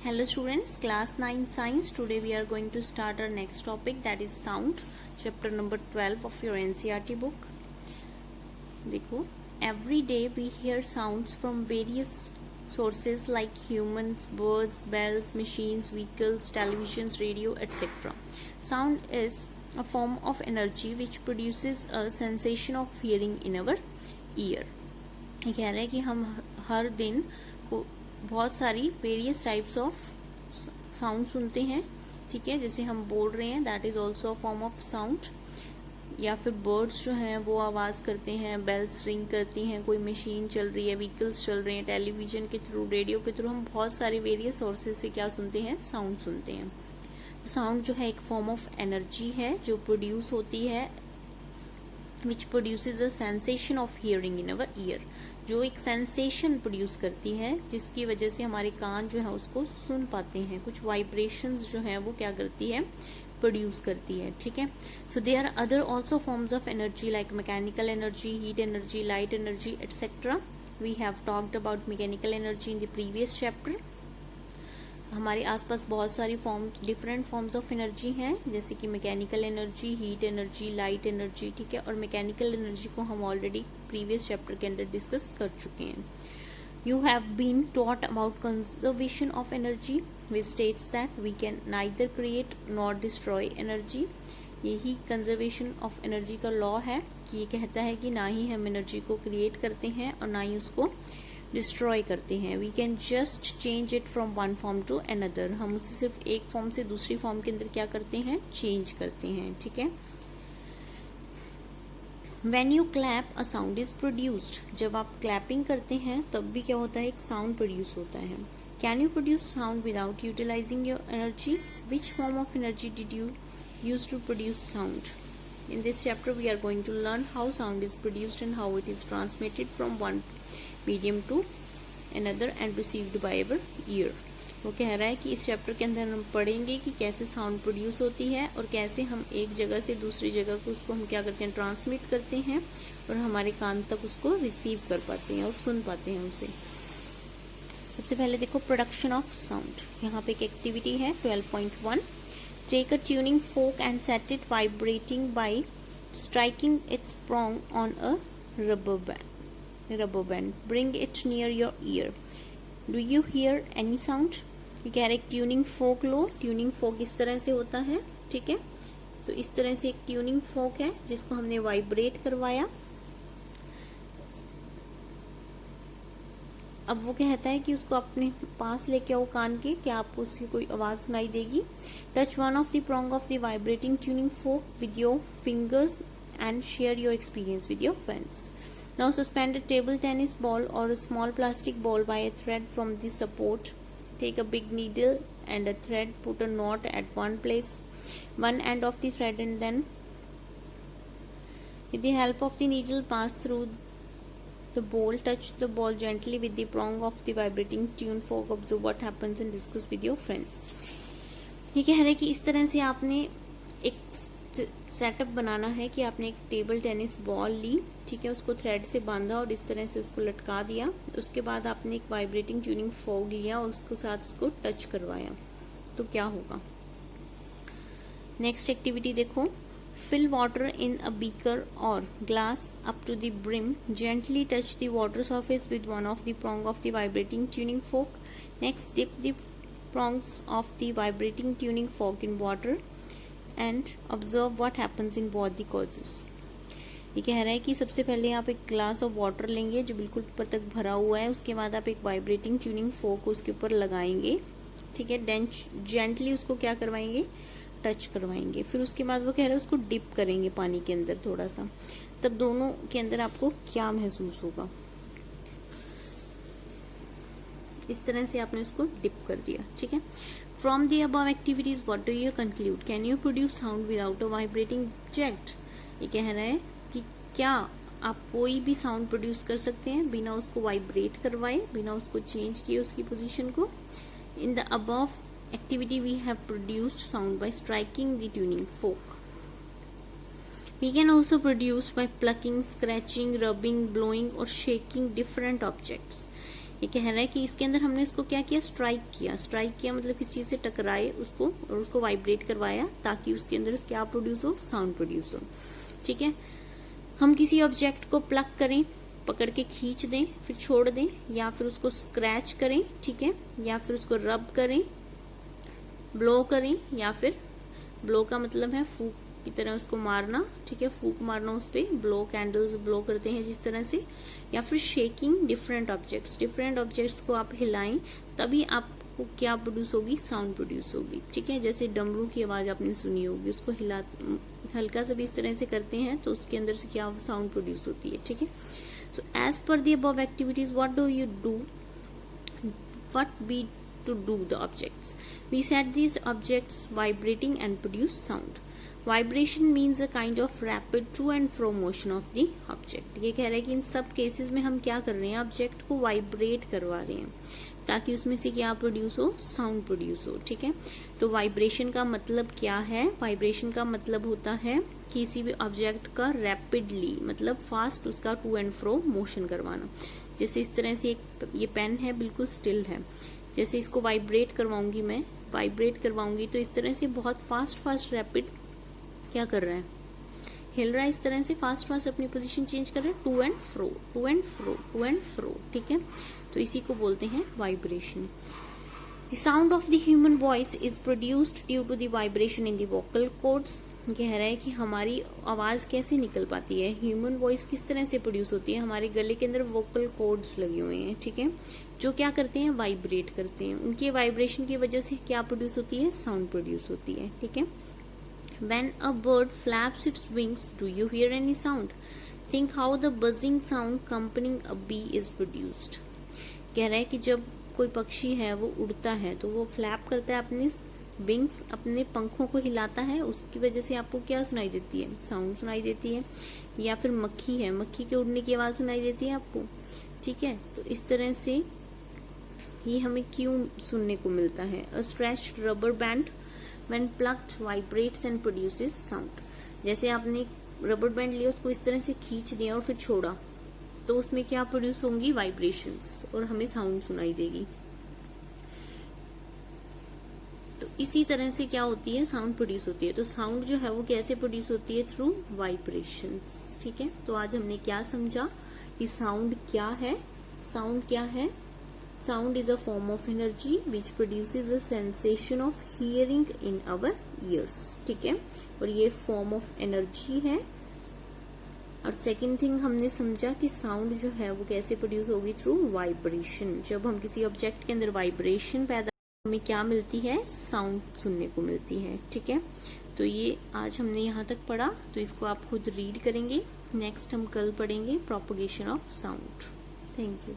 Hello students, class 9 science. Today we are going to start our next topic, that is sound, chapter number 12 of your NCERT book. देखो, every day we hear sounds from various sources like humans, birds, bells, machines, vehicles, televisions, radio, etc. Sound is a form of energy which produces a sensation of hearing in our ear. ये कह रहा है कि हम हर दिन को बहुत सारी वेरियस टाइप्स ऑफ साउंड सुनते हैं, ठीक है. जैसे हम बोल रहे हैं, that is also a form of sound. या फिर बर्ड्स जो हैं वो आवाज़ करते हैं, बेल्स रिंग करती हैं, कोई मशीन चल रही है, व्हीकल्स चल रहे हैं, टेलीविजन के थ्रू, रेडियो के थ्रू हम बहुत सारे वेरियस सोर्सेज से क्या सुनते हैं, साउंड सुनते हैं. साउंड जो है एक फॉर्म ऑफ एनर्जी है जो प्रोड्यूस होती है, which produces a sensation of hearing in our ear, जो एक सेंसेशन प्रोड्यूस करती है जिसकी वजह से हमारे कान जो है उसको सुन पाते हैं. कुछ वाइब्रेशंस जो है वो क्या करती है, प्रोड्यूस करती है, ठीक है. So they are other also forms of energy like mechanical energy, heat energy, light energy etcetera. We have talked about mechanical energy in the previous chapter. हमारे आसपास बहुत सारी डिफरेंट फॉर्म्स ऑफ एनर्जी हैं, जैसे कि mechanical energy, heat energy, light energy, ठीक है. और मैकेनिकल एनर्जी को हम ऑलरेडी प्रीवियस चैप्टर के अंदर डिस्कस कर चुके हैं. You have been taught about conservation of energy which states that we can neither create nor destroy energy. यही कंजर्वेशन ऑफ एनर्जी का लॉ है कि ये कहता है कि ना ही हम एनर्जी को क्रिएट करते हैं और ना ही उसको डिस्ट्रॉय करते हैं. We can just change it from one form to another. हम उसे सिर्फ एक फॉर्म से दूसरी फॉर्म के अंदर क्या करते हैं, चेंज करते हैं, ठीक है. When you clap, a sound is produced. जब आप क्लैपिंग करते हैं तब भी क्या होता है, एक साउंड प्रोड्यूस होता है. Can you produce sound without utilizing your energy? Which form of energy did you use to produce sound? In this chapter we are going to learn how sound is produced and how it is transmitted from one medium to another and received by our ear. वो कह रहा है कि इस chapter के अंदर हम पढ़ेंगे कि कैसे साउंड प्रोड्यूस होती है और कैसे हम एक जगह से दूसरी जगह को उसको हम क्या करते हैं, ट्रांसमिट करते हैं और हमारे कान तक उसको रिसीव कर पाते हैं और सुन पाते हैं उसे. सबसे पहले देखो प्रोडक्शन ऑफ साउंड. यहाँ पे एक एक्टिविटी है 12.1. Take a tuning fork and set it vibrating by striking its prong on a rubber band. Bring it near your ear. Do you hear any sound? ये कह रहे एक ट्यूनिंग फोक लो. Tuning फोक इस तरह से होता है, ठीक है. तो इस तरह से एक ट्यूनिंग फोक है जिसको हमने वाइब्रेट करवाया. अब वो कहता है कि उसको अपने पास लेके आओ कान के, क्या आपको उसकी कोई आवाज सुनाई देगी. Touch one of the prong of the vibrating tuning folk with your fingers and share your experience with your friends. Now suspend a table tennis ball or a small plastic ball by a thread from the support. Take a big needle and a thread, put a knot at one place, one end of the thread, and then with the help of the needle pass through the ball. Touch the ball gently with the prong of the vibrating tune fork. Observe what happens and discuss with your friends. ये कह रहे कि इस तरह से आपने एक setup बनाना है कि आपने एक टेबल टेनिस बॉल ली, ठीक है, उसको थ्रेड से बांधा और इस तरह से उसको लटका दिया. उसके बाद आपने एक वाइब्रेटिंग ट्यूनिंग फोक लिया और उसके साथ उसको टच करवाया, तो क्या होगा. नेक्स्ट एक्टिविटी देखो. Fill water in a beaker और glass up to the brim. Gently touch the water surface with one of the prong of the vibrating tuning fork. Next dip the prongs of the vibrating tuning fork in water and observe what happens in both the causes. ये कह रहा है कि सबसे पहले आप एक glass of water लेंगे जो बिल्कुल ऊपर तक भरा हुआ है. उसके बाद आप एक वाइब्रेटिंग ट्यूनिंग फोक उसके ऊपर लगाएंगे, ठीक है. देन जेंटली उसको क्या करवाएंगे, टच करवाएंगे. फिर उसके बाद वो कह रहे हैं उसको डिप करेंगे पानी के अंदर थोड़ा सा. तब दोनों के अंदर आपको क्या महसूस होगा. इस तरह से आपने उसको डिप कर दिया, ठीक है. From the above activities, what do you conclude? Can you produce sound without a vibrating object? ये कह रहा है कि क्या आप कोई भी साउंड प्रोड्यूस कर सकते हैं बिना उसको वाइब्रेट करवाए, बिना उसको चेंज किए उसकी पोजीशन को. In the above activity, we have produced sound by striking the tuning fork. We can also produce by plucking, scratching, rubbing, blowing or shaking different objects. ये कह रहा है कि इसके अंदर हमने इसको क्या किया, स्ट्राइक किया मतलब किसी चीज से टकराए उसको और उसको वाइब्रेट करवाया ताकि उसके अंदर क्या प्रोड्यूस हो, साउंड प्रोड्यूस हो। ठीक है, हम किसी ऑब्जेक्ट को प्लग करें, पकड़ के खींच दें फिर छोड़ दें, या फिर उसको स्क्रैच करें, ठीक है, या फिर उसको रब करें, ब्लो करें, या फिर ब्लो का मतलब है फूक की तरह उसको मारना, ठीक है, फूक मारना उस पे, ब्लो कैंडल्स ब्लो करते हैं जिस तरह से, या फिर शेकिंग डिफरेंट ऑब्जेक्ट्स को आप हिलाएं तभी आपको क्या प्रोड्यूस होगी, साउंड प्रोड्यूस होगी। ठीक है, जैसे डमरू की आवाज आपने सुनी होगी, उसको हिला हल्का सा भी इस तरह से करते हैं तो उसके अंदर से क्या साउंड प्रोड्यूस होती है। ठीक है, so as per the above activities what do you do, what we to do the objects, we set these objects vibrating and produce sound. Vibration means a kind of rapid to and fro motion of the object. ये कह रहा है कि इन सब cases में हम क्या कर रहे हैं, ऑब्जेक्ट को वाइब्रेट करवा रहे हैं ताकि उसमें से क्या प्रोड्यूस हो, साउंड प्रोड्यूस हो। ठीक है, तो वाइब्रेशन का मतलब क्या है, वाइब्रेशन का मतलब होता है किसी भी ऑब्जेक्ट का रैपिडली मतलब फास्ट उसका टू एंड फ्रो मोशन करवाना। जैसे इस तरह से ये पेन है बिल्कुल स्टिल है, जैसे इसको वाइब्रेट करवाऊंगी मैं, वाइब्रेट करवाऊंगी तो इस तरह से बहुत फास्ट रैपिड क्या कर रहा है, हिल रहा है, इस तरह से फास्ट अपनी पोजीशन चेंज कर रहा है, टू एंड फ्रो। ठीक है, तो इसी को बोलते हैं vibration. The sound of the human voice is produced due to the vibration in the vocal cords. कह रहा है कि हमारी आवाज कैसे निकल पाती है, ह्यूमन वॉइस किस तरह से प्रोड्यूस होती है, हमारे गले के अंदर वोकल कॉर्ड्स लगे हुए हैं। ठीक है, जो क्या करते हैं, वाइब्रेट करते हैं, उनके वाइब्रेशन की वजह से क्या प्रोड्यूस होती है, साउंड प्रोड्यूस होती है। ठीक है, When a bird flaps its wings, do you hear any sound? Think how the buzzing sound accompanying a bee is produced. कह रहा है कि जब कोई पक्षी है वो उड़ता है तो वो फ्लैप करता है, अपनी विंग्स अपने पंखों को हिलाता है, उसकी वजह से आपको क्या सुनाई देती है, साउंड सुनाई देती है। या फिर मक्खी है, मक्खी के उड़ने की आवाज सुनाई देती है आपको। ठीक है, तो इस तरह से ये हमें क्यों सुनने को मिलता है। अ stretched rubber band when plucked vibrates and produces sound. जैसे आपने रबर बैंड लिया, उसको इस तरह से खींच दिया और फिर छोड़ा तो उसमें क्या प्रोड्यूस होंगी, वाइब्रेशंस, और हमें साउंड सुनाई देगी। तो इसी तरह से क्या होती है, साउंड प्रोड्यूस होती है। तो साउंड जो है वो कैसे प्रोड्यूस होती है, थ्रू वाइब्रेशंस। ठीक है, तो आज हमने क्या समझा कि साउंड क्या है। साउंड क्या है, Sound is a form of energy which produces a sensation of hearing in our ears. ठीक है, और ये form of energy है। और सेकंड थिंग हमने समझा कि साउंड जो है वो कैसे प्रोड्यूस होगी, थ्रू वाइब्रेशन। जब हम किसी ऑब्जेक्ट के अंदर वाइब्रेशन पैदा, हमें क्या मिलती है, साउंड सुनने को मिलती है। ठीक है, तो ये आज हमने यहाँ तक पढ़ा, तो इसको आप खुद रीड करेंगे। नेक्स्ट हम कल पढ़ेंगे propagation of sound. Thank you.